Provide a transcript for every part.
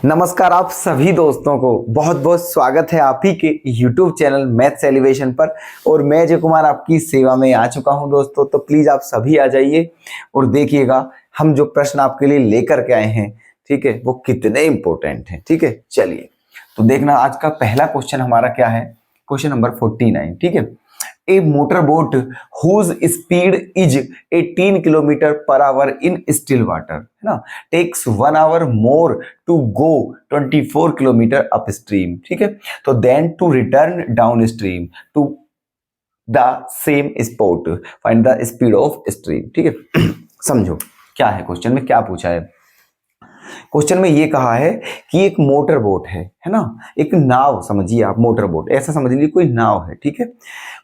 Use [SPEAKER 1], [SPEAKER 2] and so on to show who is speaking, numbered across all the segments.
[SPEAKER 1] नमस्कार आप सभी दोस्तों को बहुत बहुत स्वागत है आप ही के YouTube चैनल मैथ्स एलिवेशन पर। और मैं अजय कुमार आपकी सेवा में आ चुका हूं दोस्तों। तो प्लीज़ आप सभी आ जाइए और देखिएगा हम जो प्रश्न आपके लिए लेकर के आए हैं, ठीक है, वो कितने इंपॉर्टेंट हैं। ठीक है, चलिए तो देखना आज का पहला क्वेश्चन हमारा क्या है। Question number 49। ठीक है, A motorboat whose speed is 18 kilometre per hour in still water, है ना, takes 1 hour more to go 24 kilometre up stream. ठीक है, तो then to return down stream to the same spot find the speed of stream. ठीक है समझो क्या है क्वेश्चन में, क्या पूछा है। क्वेश्चन में ये कहा है कि एक मोटर बोट है ना, एक नाव समझिए आप, मोटर बोट ऐसा समझ लीजिए कोई नाव है। ठीक है,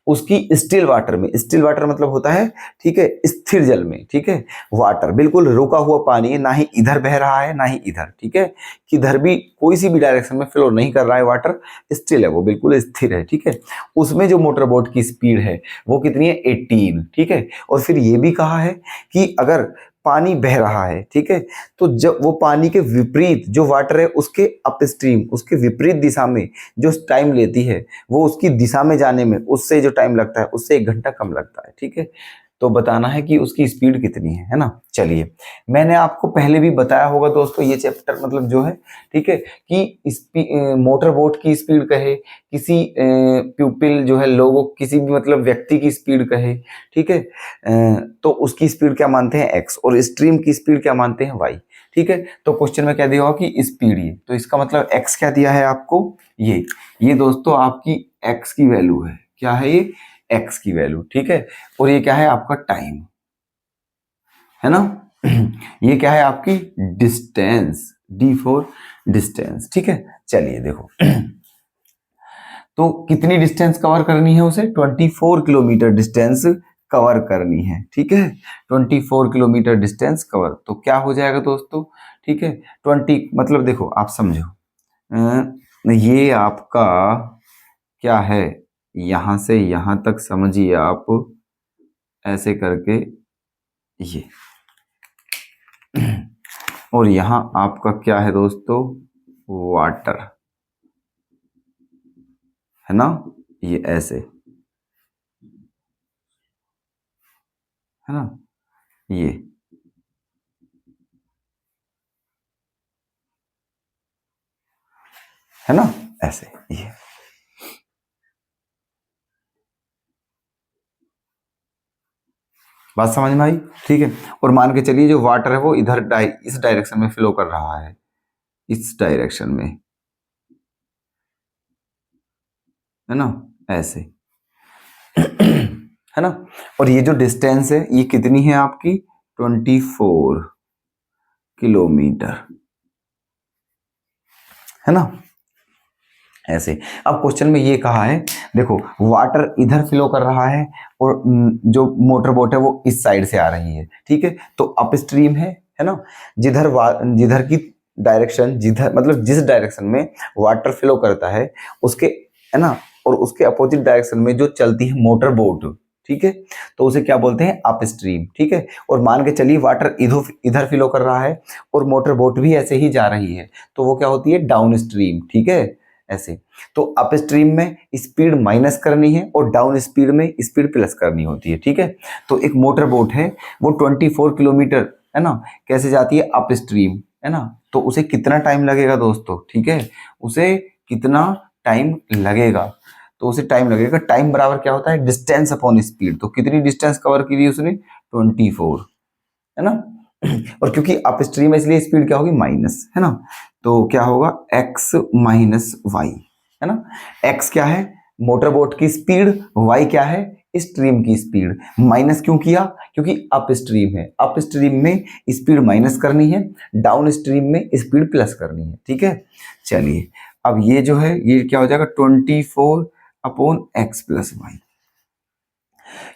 [SPEAKER 1] उसकी स्टिल वाटर में, स्टिल वाटर मतलब होता है, ठीक है, स्थिर जल में। ठीक है, वाटर बिल्कुल रुका हुआ पानी है, ना ही इधर बह रहा है ना ही इधर। ठीक है, किधर भी कोई सी भी डायरेक्शन में फ्लो नहीं कर रहा है, वाटर स्टिल है, वो बिल्कुल स्थिर है। ठीक है, उसमें जो मोटर बोट की स्पीड है वो कितनी है, 18। ठीक है, और फिर ये भी कहा है कि अगर पानी बह रहा है, ठीक है, तो जब वो पानी के विपरीत जो वाटर है उसके अपस्ट्रीम, उसके विपरीत दिशा में जो टाइम लेती है, वो उसकी दिशा में जाने में उससे जो टाइम लगता है उससे 1 घंटा कम लगता है। ठीक है, तो बताना है कि उसकी स्पीड कितनी है ना। चलिए, मैंने आपको पहले भी बताया होगा दोस्तों, ये चैप्टर मतलब जो है, ठीक है, कि मोटर बोट की स्पीड कहे, किसी प्यूपिल जो है, लोगों, किसी भी मतलब व्यक्ति की स्पीड कहे, ठीक है, तो उसकी स्पीड क्या मानते हैं, एक्स, और स्ट्रीम की स्पीड क्या मानते हैं, वाई। ठीक है, तो क्वेश्चन में क्या दिया होगा कि स्पीड, ये तो इसका मतलब एक्स क्या दिया है आपको, ये दोस्तों आपकी एक्स की वैल्यू है। क्या है ये, एक्स की वैल्यू। ठीक है, और ये क्या है आपका टाइम, है ना ये क्या है आपकी डिस्टेंस, डी फॉर डिस्टेंस। ठीक है, चलिए देखो तो कितनी डिस्टेंस कवर करनी है उसे, 24 किलोमीटर डिस्टेंस कवर करनी है। ठीक है, 24 किलोमीटर डिस्टेंस कवर, तो क्या हो जाएगा दोस्तों, ठीक है, 20 मतलब देखो आप समझो, ये आपका क्या है, यहां से यहां तक समझिए आप, ऐसे करके ये और यहां आपका क्या है दोस्तों, वाटर, है ना, ये ऐसे, है ना, ये है ना, ऐसे, ये बात समझ में आई। ठीक है, और मान के चलिए जो वाटर है वो इधर इस डायरेक्शन में फ्लो कर रहा है, इस डायरेक्शन में, है ना, ऐसे है ना, और ये जो डिस्टेंस है ये कितनी है आपकी, 24 किलोमीटर, है ना, ऐसे। अब क्वेश्चन में ये कहा है, देखो वाटर इधर फ्लो कर रहा है और जो मोटर बोट है वो इस साइड से आ रही है। ठीक है, तो अप स्ट्रीम है ना, जिधर की डायरेक्शन, जिधर मतलब जिस डायरेक्शन में वाटर फ्लो करता है उसके, है ना, और उसके अपोजिट डायरेक्शन में जो चलती है मोटर बोट, ठीक है, तो उसे क्या बोलते हैं, अप स्ट्रीम। ठीक है, और मान के चलिए वाटर इधर इधर फ्लो कर रहा है और मोटर बोट भी ऐसे ही जा रही है, तो वो क्या होती है, डाउन स्ट्रीम। ठीक है, ऐसे। तो अप स्ट्रीम में स्पीड माइनस करनी है और डाउन स्पीड में स्पीड प्लस करनी होती है। ठीक है, तो एक मोटर बोट है वो 24 किलोमीटर, है ना, कैसे जाती है, अप स्ट्रीम, है ना, तो उसे कितना टाइम लगेगा दोस्तों, ठीक है, उसे कितना टाइम लगेगा, तो उसे टाइम लगेगा, टाइम बराबर क्या होता है, डिस्टेंस अपॉन स्पीड। तो कितनी डिस्टेंस कवर की थी उसने, 24, है ना, और क्योंकि अप स्ट्रीम है इसलिए स्पीड क्या होगी, माइनस, है ना, तो क्या होगा, x माइनस वाई, है ना, x क्या है मोटर बोट की स्पीड, y क्या है स्ट्रीम की स्पीड। माइनस क्यों किया, क्योंकि अप स्ट्रीम है, अप स्ट्रीम में स्पीड माइनस करनी है, डाउन स्ट्रीम में स्पीड प्लस करनी है। ठीक है, चलिए अब ये जो है ये क्या हो जाएगा, 24 अपॉन एक्स प्लस वाई।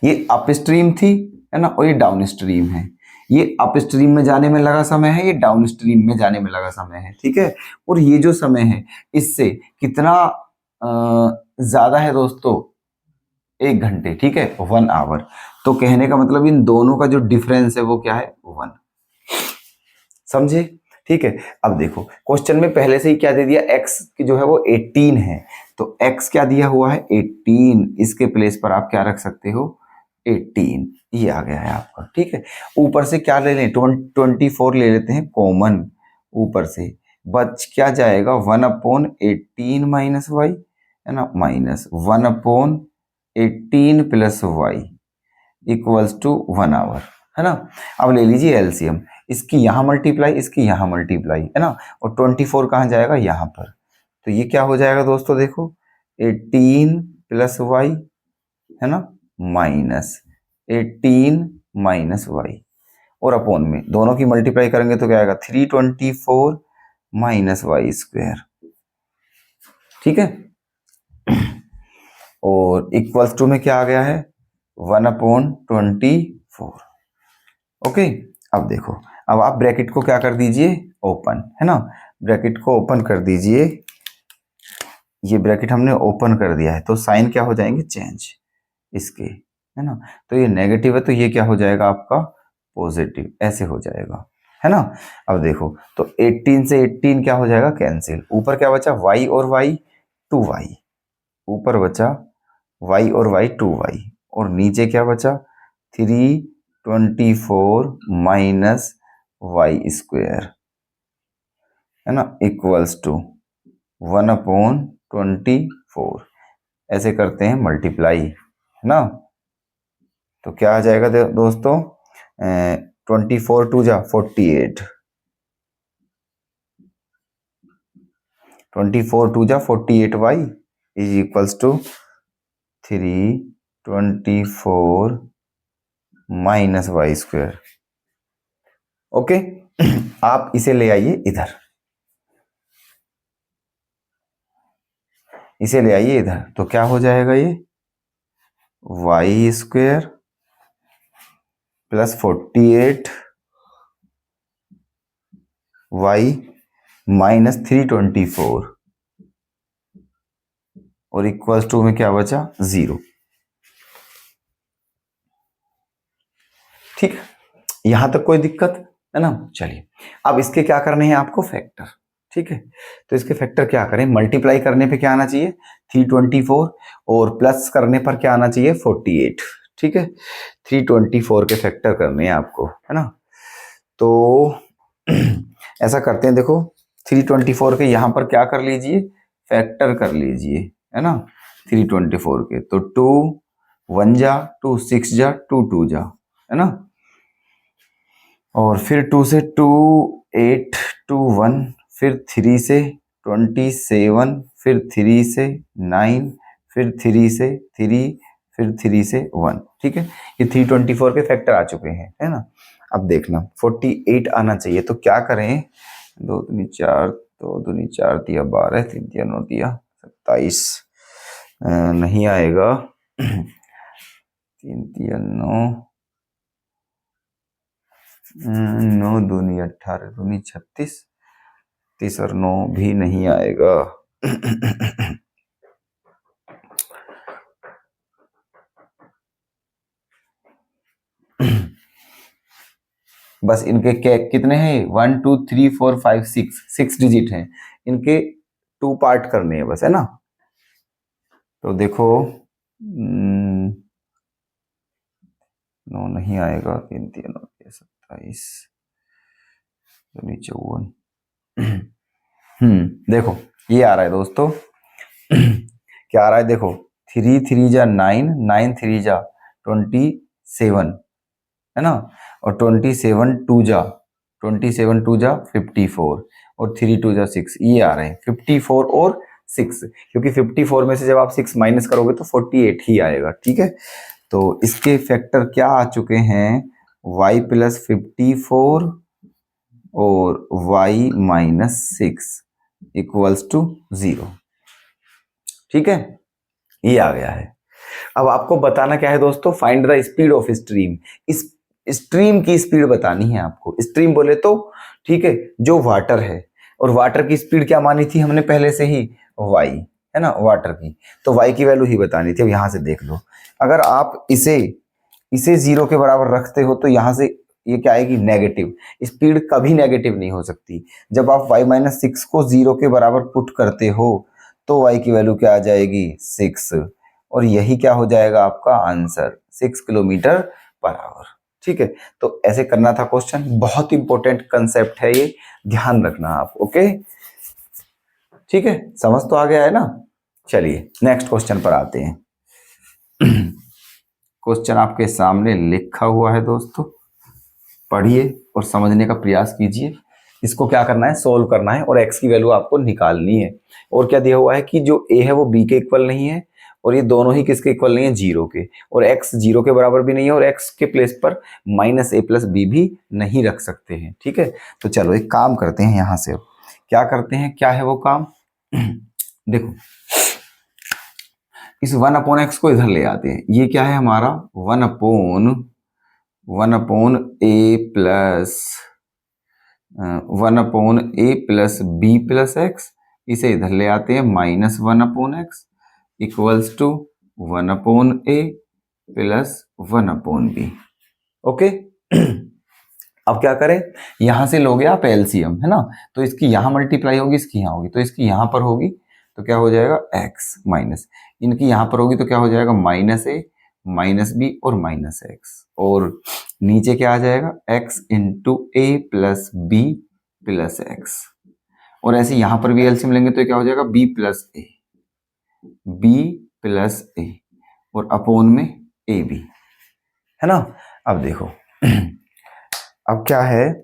[SPEAKER 1] ये अप स्ट्रीम थी, है ना, और ये डाउन स्ट्रीम है, ये अप स्ट्रीम में जाने में लगा समय है, ये डाउन स्ट्रीम में जाने में लगा समय है। ठीक है, और ये जो समय है इससे कितना ज्यादा है दोस्तों, 1 घंटे। ठीक है, 1 आवर। तो कहने का मतलब इन दोनों का जो डिफरेंस है वो क्या है, 1, समझे। ठीक है। अब देखो क्वेश्चन में पहले से ही क्या दे दिया, x की जो है वो 18 है, तो x क्या दिया हुआ है 18, इसके प्लेस पर आप क्या रख सकते हो 18, ये आ गया है आपका। ठीक है, ऊपर से क्या ले लें 24 ले लेते हैं कॉमन, ऊपर से बच क्या जाएगा 1/18 माइनस वाई, है ना, minus 1/18 plus Y equals to 1 hour, है ना। अब ले लीजिए एलसीएम, इसकी यहाँ मल्टीप्लाई, इसकी यहाँ मल्टीप्लाई, है ना, और 24 कहाँ जाएगा यहाँ पर, तो ये क्या हो जाएगा दोस्तों, देखो 18 प्लस वाई, है ना, माइनस 18 माइनस वाई, और अपॉन में दोनों की मल्टीप्लाई करेंगे तो क्या आएगा 324 माइनस वाई स्क्वायर। ठीक है, और इक्वल्स टू में क्या आ गया है 1/24। ओके, अब देखो, अब आप ब्रैकेट को क्या कर दीजिए ओपन, है ना, ब्रैकेट को ओपन कर दीजिए, ये ब्रैकेट हमने ओपन कर दिया है तो साइन क्या हो जाएंगे चेंज इसके, है ना, तो ये नेगेटिव है तो ये क्या हो जाएगा आपका पॉजिटिव, ऐसे हो जाएगा, है ना। अब देखो तो 18 से 18 क्या हो जाएगा कैंसिल, ऊपर क्या बचा y और y 2y, ऊपर बचा y और y 2y, और नीचे क्या बचा 324 माइनस वाई स्क्वायर, है ना, इक्वल्स टू 1/24, ऐसे करते हैं मल्टीप्लाई, है ना, तो क्या आ जाएगा दोस्तों 24 टू जा 48, 24 टू जा 48 Y is equals to 324 minus Y square. Okay, आप इसे ले आइए इधर, इसे ले आइए इधर, तो क्या हो जाएगा ये Y square plus 48 Y minus 324, और इक्वल्स टू में क्या बचा 0। ठीक है, यहां तक कोई दिक्कत है ना। चलिए अब इसके क्या करने हैं आपको फैक्टर, ठीक है, तो इसके फैक्टर क्या करें, मल्टीप्लाई करने पे क्या आना चाहिए 324, और प्लस करने पर क्या आना चाहिए 48। ठीक है, 324 के फैक्टर करने हैं आपको, है ना, तो ऐसा करते हैं, देखो 324 के यहाँ पर क्या कर लीजिए फैक्टर कर लीजिए, है ना, 324 के, तो 2 1 जा 2 6 जा 2 2 जा, है ना, और फिर 2 से 2 8 2 1, फिर 3 से 27, फिर 3 से 9, फिर 3 से 3, फिर 3 से 1। ठीक है, ये 324 के फैक्टर आ चुके हैं, है ना। अब देखना 48 आना चाहिए, तो क्या करें 2 दूनी 4, 2 दूनी 4 दिया 12, 3 दिया 9 दिया 27, नहीं आएगा 3 दिया 9, 9 दूनी 18, दूनी 36, 30 और 9 भी नहीं आएगा। बस इनके कितने हैं 1 2 3 4 5 6 डिजिट हैं, इनके 2 पार्ट करने हैं बस, है ना। तो देखो 9 नहीं आएगा, 3 3 9 27, 54। देखो ये आ रहा है दोस्तों, क्या आ रहा है देखो 3 3 जा 9, 9 3 जा 27, है ना, और 27 2 जा 54, और 3 2 जा 6, ये आ रहे हैं 54 और 6, क्योंकि 54 में से जब आप 6 माइनस करोगे तो 48 ही आएगा। ठीक है, तो इसके फैक्टर क्या आ चुके हैं y प्लस 54 और y माइनस 6 इक्वल्स टू 0। ठीक है, ये आ गया है। अब आपको बताना क्या है दोस्तों, find the speed of stream, इस स्ट्रीम की स्पीड बतानी है आपको। स्ट्रीम बोले तो ठीक है, जो वाटर है, और वाटर की स्पीड क्या मानी थी हमने पहले से ही y, है ना, वाटर की, तो y की वैल्यू ही बतानी थी। अब यहां से देख लो, अगर आप इसे 0 के बराबर रखते हो तो यहां से ये क्या आएगी, नेगेटिव। स्पीड कभी नेगेटिव नहीं हो सकती। जब आप y-6 को 0 के बराबर पुट करते हो तो y की वैल्यू क्या आ जाएगी, 6, और यही क्या हो जाएगा आपका आंसर, 6 किलोमीटर पर आवर। ठीक है, तो ऐसे करना था क्वेश्चन। बहुत इंपॉर्टेंट कंसेप्ट है ये, ध्यान रखना आप। ओके, ठीक है, समझ तो आ गया है ना। चलिए नेक्स्ट क्वेश्चन पर आते हैं। क्वेश्चन आपके सामने लिखा हुआ है दोस्तों, पढ़िए और समझने का प्रयास कीजिए। इसको क्या करना है, सोल्व करना है और x की वैल्यू आपको निकालनी है। और क्या दिया हुआ है कि जो a है वो b के इक्वल नहीं है, और ये दोनों ही किसके इक्वल नहीं है, 0 के, और x 0 के बराबर भी नहीं है, और x के प्लेस पर -a+b भी नहीं रख सकते हैं। ठीक है, तो चलो एक काम करते हैं, यहां से क्या करते हैं, क्या है वो काम। देखो इस 1/x को इधर ले आते हैं। ये क्या है हमारा 1/a plus b plus x, इसे इधर ले आते हैं, -1/x equals to 1/a plus 1/b। Okay, अब क्या करें, यहां से लोगे आप एलसीएम, है ना, तो इसकी यहां मल्टीप्लाई होगी, इसकी यहां होगी, तो इसकी यहां पर होगी तो क्या हो जाएगा x माइनस, इनकी यहां पर होगी तो क्या हो जाएगा -a -b और -x, और नीचे क्या आ जाएगा x into a plus b plus x, और ऐसे यहां पर भी एलसीएम लेंगे तो क्या हो जाएगा b प्लस a और अपोन में ab, है ना। अब देखो अब क्या है,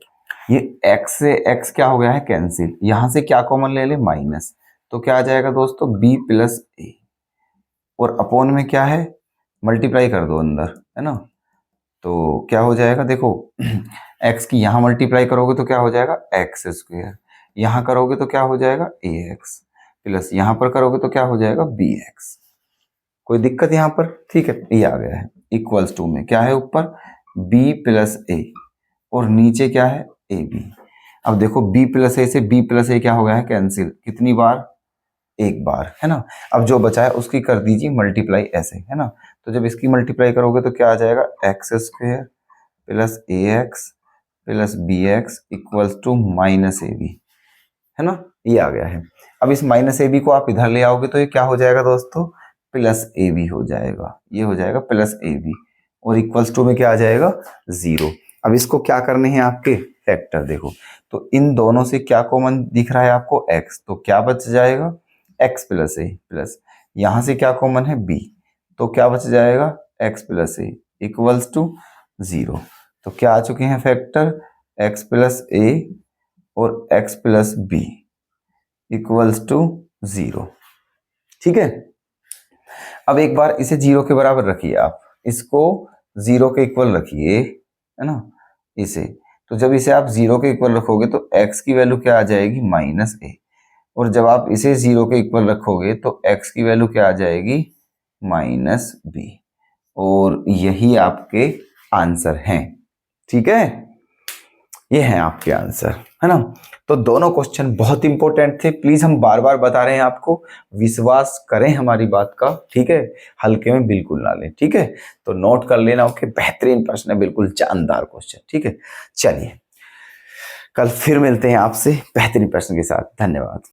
[SPEAKER 1] ये x से x क्या हो गया है कैंसिल, यहां से क्या कॉमन ले ले, माइनस, तो क्या आ जाएगा दोस्तों b प्लस a, और अपोन में क्या है, मल्टीप्लाई कर दो अंदर, है ना, तो क्या हो जाएगा, देखो x की यहां मल्टीप्लाई करोगे तो क्या हो जाएगा x², यहां करोगे तो क्या हो जाएगा ax, प्लस यहां पर करोगे तो क्या हो जाएगा bx। कोई दिक्कत यहां पर, ठीक है, ये आ गया है, इक्वल्स टू में क्या है ऊपर b प्लस a और नीचे क्या है ab। अब देखो b प्लस a से b प्लस a क्या हो गया है कैंसिल, कितनी बार, एक बार, है ना। अब जो बचा है उसकी कर दीजिए मल्टीप्लाई ऐसे, है ना, तो जब इसकी मल्टीप्लाई करोगे तो क्या आ जाएगा x² plus ax plus bx equals to -ab, है ना, ये आ गया है। अब इस -ab को आप इधर ले आओगे तो ये क्या हो जाएगा दोस्तों, प्लस ab हो जाएगा, ये हो जाएगा प्लस ab, और इक्वल्स टू में क्या आ जाएगा 0। अब इसको क्या करने हैं आपके फैक्टर, देखो तो इन दोनों से क्या कॉमन दिख रहा है आपको x, तो क्या बच जाएगा x प्लस a, प्लस यहां से क्या कॉमन है b, तो क्या बच जाएगा x plus a equals to 0। तो क्या आ चुके हैं फैक्टर, x प्लस a और x plus b equals to 0। ठीक है, अब एक बार इसे 0 के बराबर रखिए, आप इसको 0 के इक्वल रखिए, है ना, इसे, तो जब इसे आप 0 के इक्वल रखोगे तो x की वैल्यू क्या आ जाएगी -a, और जब आप इसे 0 के इक्वल रखोगे तो x की वैल्यू क्या आ जाएगी -b, और यही आपके आंसर हैं। ठीक है, ये हैं आपके आंसर, है ना। तो दोनों क्वेश्चन बहुत इंपॉर्टेंट थे, प्लीज हम बार बार बता रहे हैं आपको, विश्वास करें हमारी बात का, ठीक है, हल्के में बिल्कुल ना लें, ठीक है, तो नोट कर लेना। ओके, बेहतरीन प्रश्न है, बिल्कुल जानदार क्वेश्चन, ठीक है। चलिए कल फिर मिलते हैं आपसे बेहतरीन प्रश्न के साथ, धन्यवाद।